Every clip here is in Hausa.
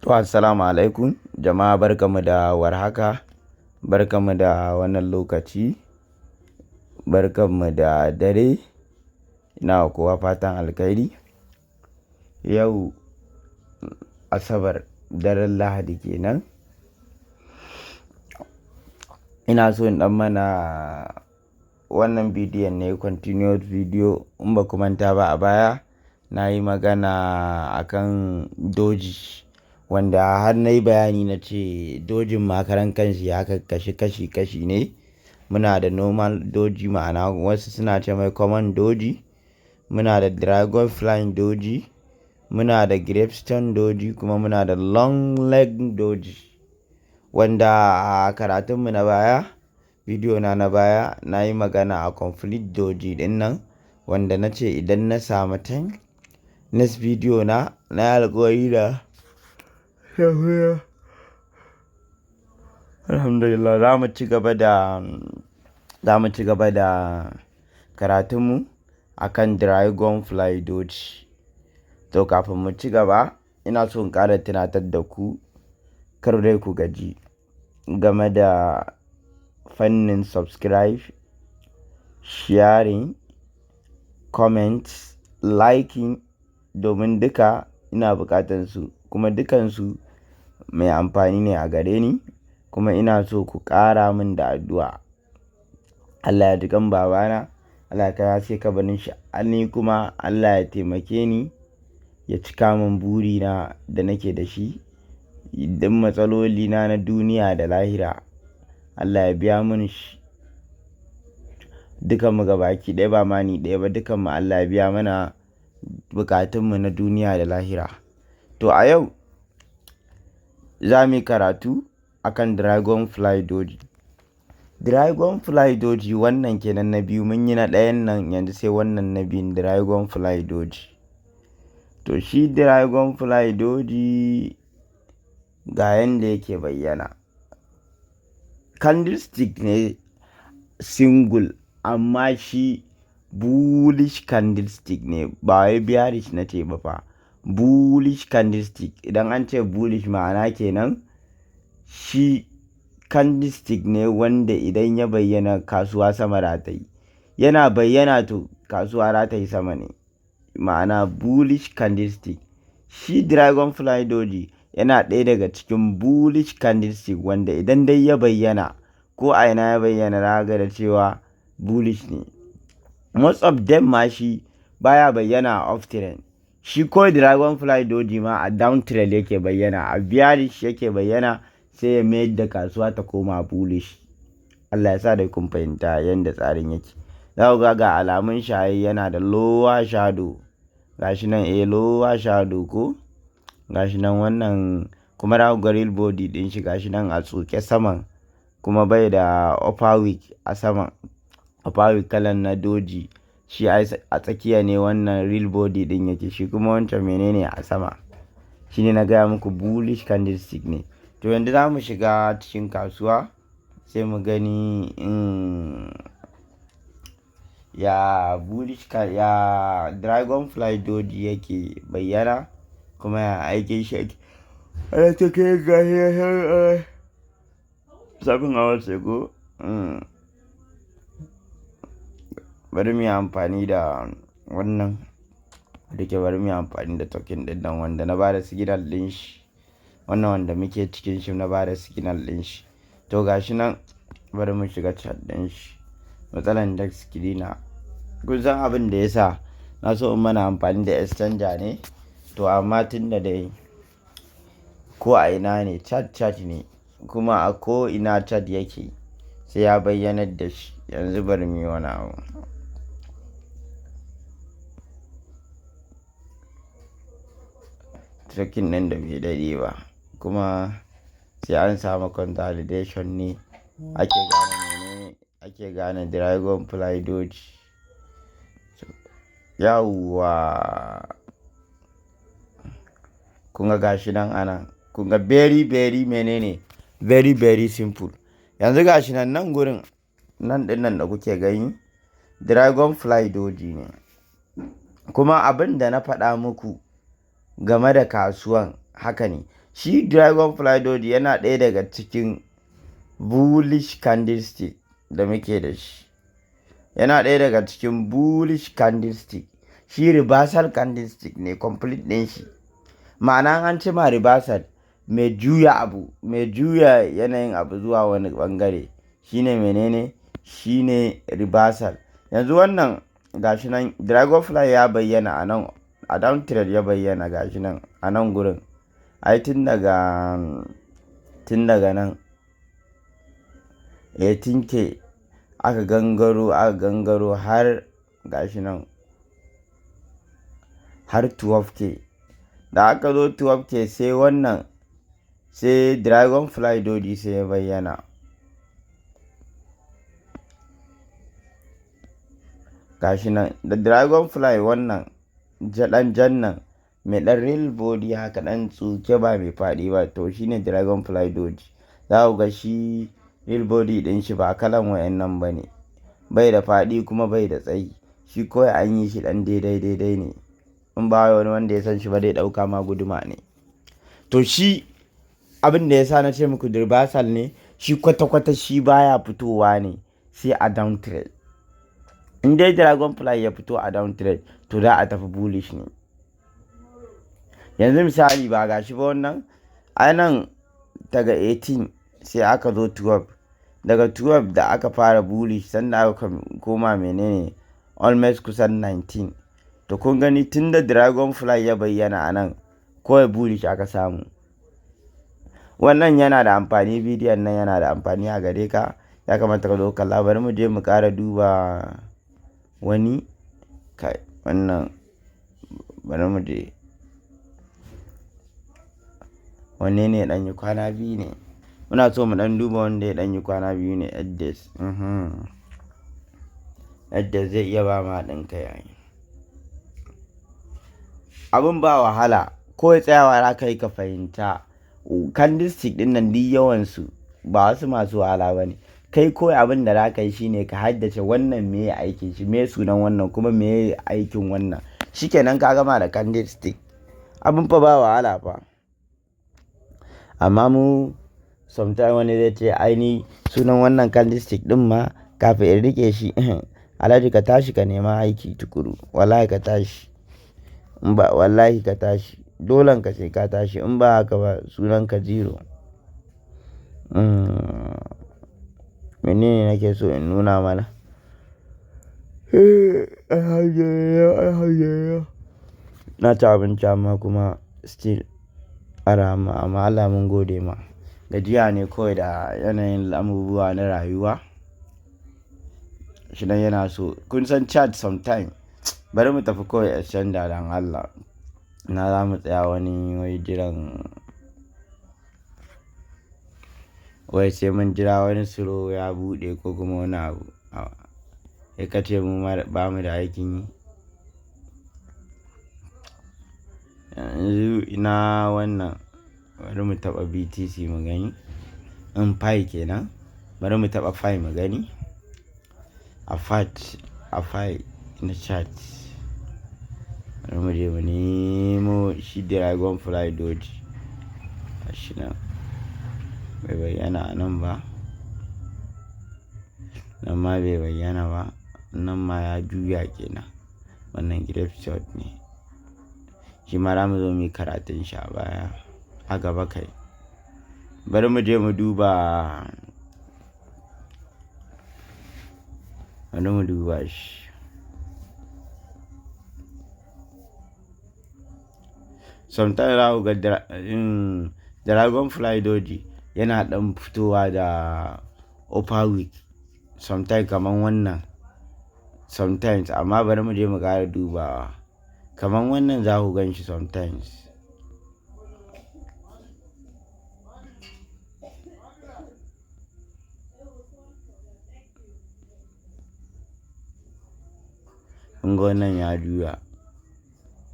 To assalamu alaikum jama'a, barkamu da warhaka, barkamu da wannan lokaci, barkamu da dare. Ina wa kowa fatan alkhairi. Yau Asabar, daren Lahadi kenan. Ina so in dan mana wannan bidiyon ne continuous video. In ba ku manta ba, a baya na yi magana akan doji, wanda har na yi bayani na ce dojin makaran kanshi ya kashi ne. Muna da normal doji, ma'ana wasu suna ce mai common doji, muna da dragon flying doji, muna da gravestone doji, kuma muna da long leg doji. Wanda a karatunmu na baya, bidiyo na baya, na yi magana a complete doji din nan, wanda na ce idan na samu time next video na yi alƙawari da alhamdulillah za mu ci gaba da karatunmu akan dragon fly doji. To kafin mu ci gaba, ina so in ƙara tunatar da ku, kar dai ku gaji game da fannin subscribe, sharing, comment, liking, domin duka ina buƙatar su, kuma dukansu mai amfani ne a gare ni. Kuma ina so ku ƙara min da addu'a. Allah ya ji kan babana, Allah ya sai ka barin shi, ni kuma Allah ya taimake ni ya cika min burina da nake da shi. Idan matsaloli na duniya da lahira, Allah ya biya min shi. Dukanmu gabaki ɗaya, ba ma ni ɗaya ba, dukanmu Allah ya biya mana bukatunmu na duniya da lahira. To a yau za mu yi karatu akan dragon fly doji. Dragon fly doji wannan kenan na biyu, mun yi na ɗayan nan, yanzu sai wannan na biyun, dragon fly doji. To shi dragon fly doji ga yanda yake bayyana. Candlestick ne single, amma shi bullish candlestick ne, ba wai bearish na ce ba fa. Bullish candlestick, idan an ce bullish ma'ana kenan shi candlestick ne wanda idan ya bayyana kasuwa sama za ta yi. Yana bayyana to kasuwa za ta yi sama ne, ma'ana bullish candlestick. Shi dragon fly doji yana ɗaya daga cikin bullish candlestick, wanda idan dai ya bayyana, ko a ina ya bayyana, za ga da cewa bullish ne. Most of them ma shi baya bayyana a off trend. Shi ko dragon fly doji ma a down trend yake bayyana, a bearish yake bayyana, sai ya mayar da kasuwa ta koma bullish. Allah ya sa da kun fahimta yadda tsarin yake. Za ku ga alamun shayi yana da lower shadow. Gashi nan lower shadow ko? Gashi nan wannan, kuma za ku ga real body din shi gashi nan a tsoke saman, kuma bai da upper wick a saman. Upper wick kalan na doji, shi a tsakiya ne wannan real body din yake, shi kuma wancan menene a sama. Shi ne na gaya muku bullish candlestick ne. To yanzu za mu shiga cikin kasuwa, sai mu gani ya dragon fly doji yake bayyana, kuma ya aikin shi yake. Ana ta kai gashi 7 hours ago. Bari mu yi amfani da wannan, da ke bari mu yi amfani da token ɗin nan wanda na bada signal ɗin shi. Wannan wanda muke cikin shi na bada signal ɗin shi. To gashi nan, bari mu shiga chat ɗin shi. Matsalan da screener, kun san abin da ya sa na so in mana amfani da exchanger ne. To amma tun da dai ko a ina ne chat ne, kuma a ko ina chat yake sai ya bayyanar da shi. Yanzu bari mu yi wani abu. Token ɗin da bai daɗe ba, kuma sai an samu consolidation ne ake gane dragon fly doji. Yawwa, kun ga gashi nan anan, kun ga very menene, very simple. Yanzu gashi nan gurin nan ɗin nan da kuke gani dragon fly doji ne. Kuma abin da na faɗa muku game da kasuwan haka ne. shi dragonfly doji yana ɗaya daga cikin bullish candlestick da muke da shi. Yana ɗaya daga cikin bullish candlestick. Shi reversal candlestick ne complete ɗin shi. Ma'ana an ce ma reversal mai juya yanayin abu zuwa wani bangare shine menene, shine reversal. Yanzu wannan gashi nan dragonfly ya bayyana a nan, a down trade ya bayyana gashi nan a nan gurin. Ai tun daga nan 18k aka gangaro har gashi nan har 12k. Da aka zo 12k sai wannan, sai dragonfly doji sai ya bayyana. Gashi nan da dragonfly wannan jan nan mai ɗan real body haka ɗan tsuke ba mai faɗi ba, to shine dragonfly doji. Za ku ga shi real body ɗin shi ba kalan wayannan ba ne, bai da faɗi kuma bai da tsayi, shi kawai an yi shi ɗan daidai ne. In ba wani wanda ya san shi ba dai ɗauka ma guduma ne. To shi abin da ya sa na ce muku reversal ne, shi kwata-kwata shi baya fitowa ne sai a down trade. In dai dragonfly ya fito a down trade to za a tafi bullish ne. Yanzu misali ba gashi ba wannan, ai nan daga 18 sai aka zo 12. Daga 12 da aka fara bullish sanda aka koma menene almost kusan 19. To kun gani tun da dragonfly ya bayyana a nan kawai bullish aka samu. Wannan yana da amfani, bidiyon nan yana da amfani a gare ka, ya kamata ka zo kalla. Bari mu je mu ƙara duba wani kai wannan, bari mu je wanne ne ɗan yi kwana biyu ne, muna so mu ɗan duba wanda ya ɗan yi kwana biyu ne. Yadda zai iya ba ma ɗin kai yayi abin ba wahala, ko ya tsayawa za ka yi ka fahimta candlestick ɗin nan duk yawansu ba wasu masu wahala ba ne. Kai kawai abin da za ka yi shine ka haddace wannan me aikin shi, me sunan wannan kuma me aikin wannan, shikenan ka gama da candlestick. Abin fa ba wahala fa. Amma mu sometimes wani zai ce aini sunan wannan candlestick din ma kafin in rike shi alhaji ka tashi ka nema aiki tukuru, wallahi ka tashi, wallahi ka tashi, dolan ka sai ka tashi, in ba haka ba sunan ka zero. Menene nake so in nuna mana? Na ci abinci amma kuma still amma Allah mun gode ma. Gajiya ne kawai da yanayin abubuwa na rayuwa. Shi nan yana so kun san chat sometime. Bari mu tafi kawai exchange dan Allah. Na za mu tsaya wani wai jiran, wai sai mun jira wani siro ya buɗe ko kuma wani abu. Ya kace mu ba mu da aikin yi. Yanzu ina wannan, bari mu taɓa BTC mu gani. In Pi kenan, bari mu taɓa Pi mu gani. A Pi na chat. Bari mu je mu nemo shi dragonfly doji. Shi nan bai bayyana a nan ba, nan ma bai bayyana ba, nan ma ya juya kenan. Wannan graph shot ne. Shi ma za mu zo mu yi karatun shi a baya a gaba kai. Bari mu je mu duba, bari mu duba shi. Sometimes za ku ga dragonfly doji yana ɗan fitowa da upper wick sometimes kaman wannan sometimes, amma bari mu je mu ƙara dubawa. Kaman wannan za ku gan shi sometimes. Kun ga wannan ya juya,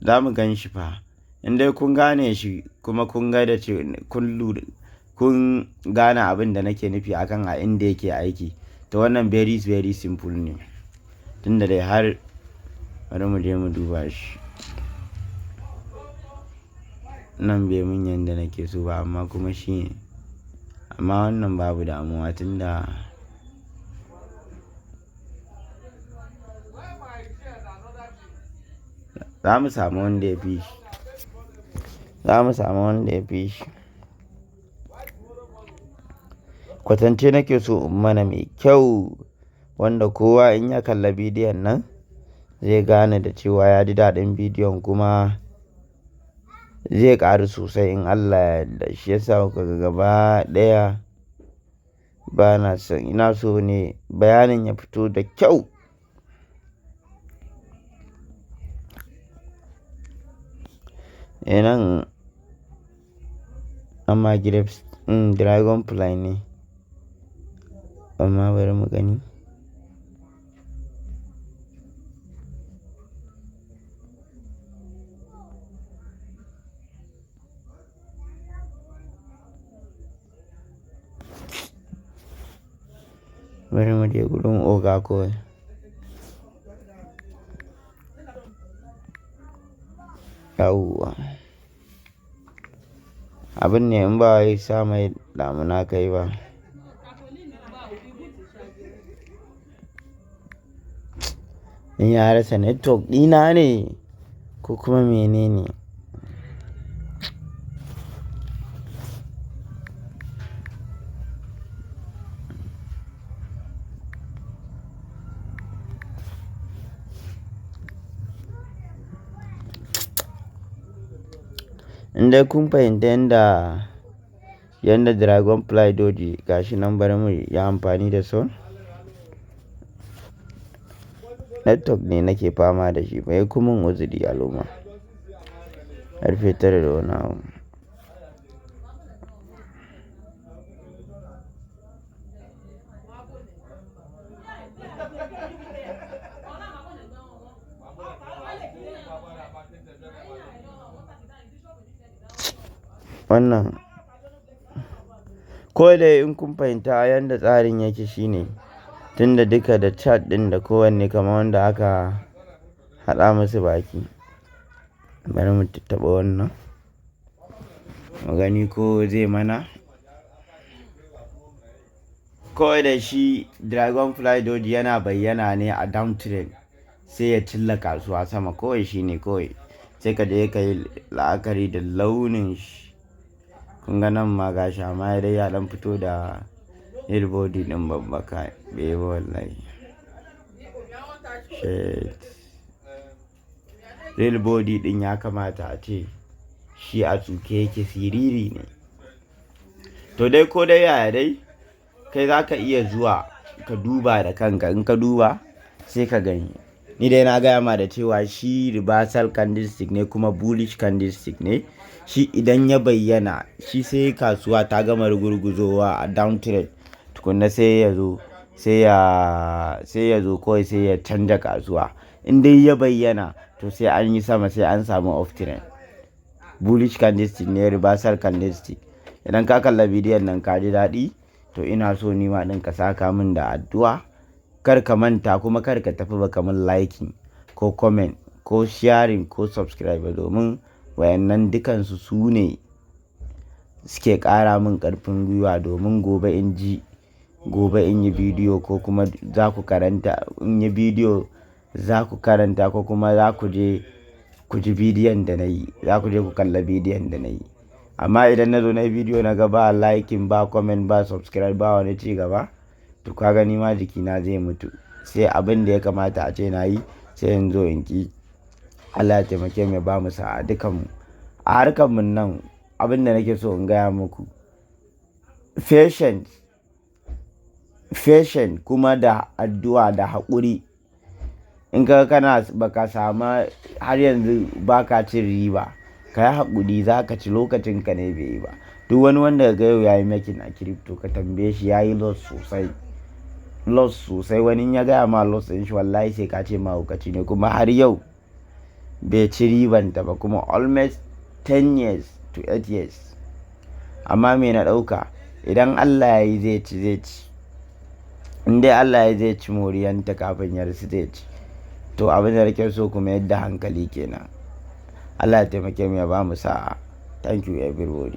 za mu gan shi fa. In dai kun gane shi kuma kun ga da ce kun gane abin da nake nufi akan a inda yake aiki, to wannan very simple ne. Tunda dai har bari mu je mu duba shi. nan bai mun yanda nake so ba, amma kuma shi ne. Amma wannan babu damuwa tunda za mu samu wanda ya fi shi. Kwatance nake so in mana mai kyau wanda kowa in ya kalla bidiyon nan zai gane da cewa ya ji daɗin bidiyon kuma zai ƙaru sosai in Allah ya yarda. Shi yasa kuka ga gaba ɗaya ina so ne bayanin ya fito da kyau. Nan amma grapes dragonfly ne, amma bari mu gani. Bari mu je gurin oga kawai. Yawwa. Abin ne in ba wai sa mai damuna kai ba. In ya rasa network ɗina ne ko kuma menene? In dai kun fahimta yanda dragonfly doji gashi nan, bari mu yi amfani da son. Network ne nake fama da shi, bai kuma uzuri al'umma. Karfe 9 da wani abu. Wannan ko da in kun fahimta yanda tsarin yake shine, tunda duka da chat din da kowanne kamar wanda aka haɗa musu baki. Bari mu tattaɓa wannan mu gani ko zai mana. Kawai da shi dragonfly doji yana bayyana ne a downtrend sai ya cilla kasuwa sama, kawai shi ne kawai. Sai ka je ka yi la'akari da launin shi. Kun ga nan ma gashi amma dai ya dan fito da real body din babbaka bai ba wallahi. Shit. Real body din ya kamata a ce shi a tsuke yake, siriri ne. To dai ko dai yaya dai kai za ka iya zuwa ka duba da kanka, in ka duba sai ka gani. Ni dai na gaya ma da cewa shi reversal candlestick ne kuma bullish candlestick ne. Shi idan ya bayyana shi sai kasuwa ta gama rugurguzowa a downtrend tukunna sai ya zo kawai sai ya canja kasuwa. In dai ya bayyana to sai an yi sama, sai an samu off trend. Bullish candlestick ne, reversal candlestick. Idan ka kalla bidiyon nan ka ji daɗi, to ina so ni ma ɗin ka saka min da addu'a. Kar ka manta kuma kar ka tafi baka min liking ko comment ko sharing ko subscribe, domin wayannan dukansu su ne suke ƙara min ƙarfin gwiwa, domin gobe in yi bidiyo ko kuma za ku karanta, in yi bidiyo za ku karanta ko kuma za ku je ku ji bidiyon da na yi, za ku je ku kalla bidiyon da na yi. Amma idan na zo na yi bidiyo na ga ba liking ba comment ba subscribe ba wani ci gaba, to ka gani ma jikina zai mutu. Sai abin da ya kamata a ce na yi sai in zo in ki. Allah ya taimake mu, ba mu sa'a dukanmu a harkar mun nan. Abin da nake so in gaya muku, patient kuma da addu'a da haƙuri. In ka baka sama har yanzu baka cin riba, ka yi haƙuri, za ka ci, lokacin ka ne bai yi ba. Duk wani wanda ga yau ya yi making a crypto ka tambaye shi ya yi loss sosai. Wani ya gaya ma loss ɗin shi wallahi sai ka ce mahaukaci ne, kuma har yau bai ci ribanta ba, kuma almost 10 years to 8 years. Amma me na ɗauka, idan Allah ya yi zai ci. In dai Allah ya zai ci moriyanta kafin ya rasu zai ci. To abin da nake so kuma yadda hankali kenan. Allah ya taimake mu, ya ba mu sa'a. Thank you everybody.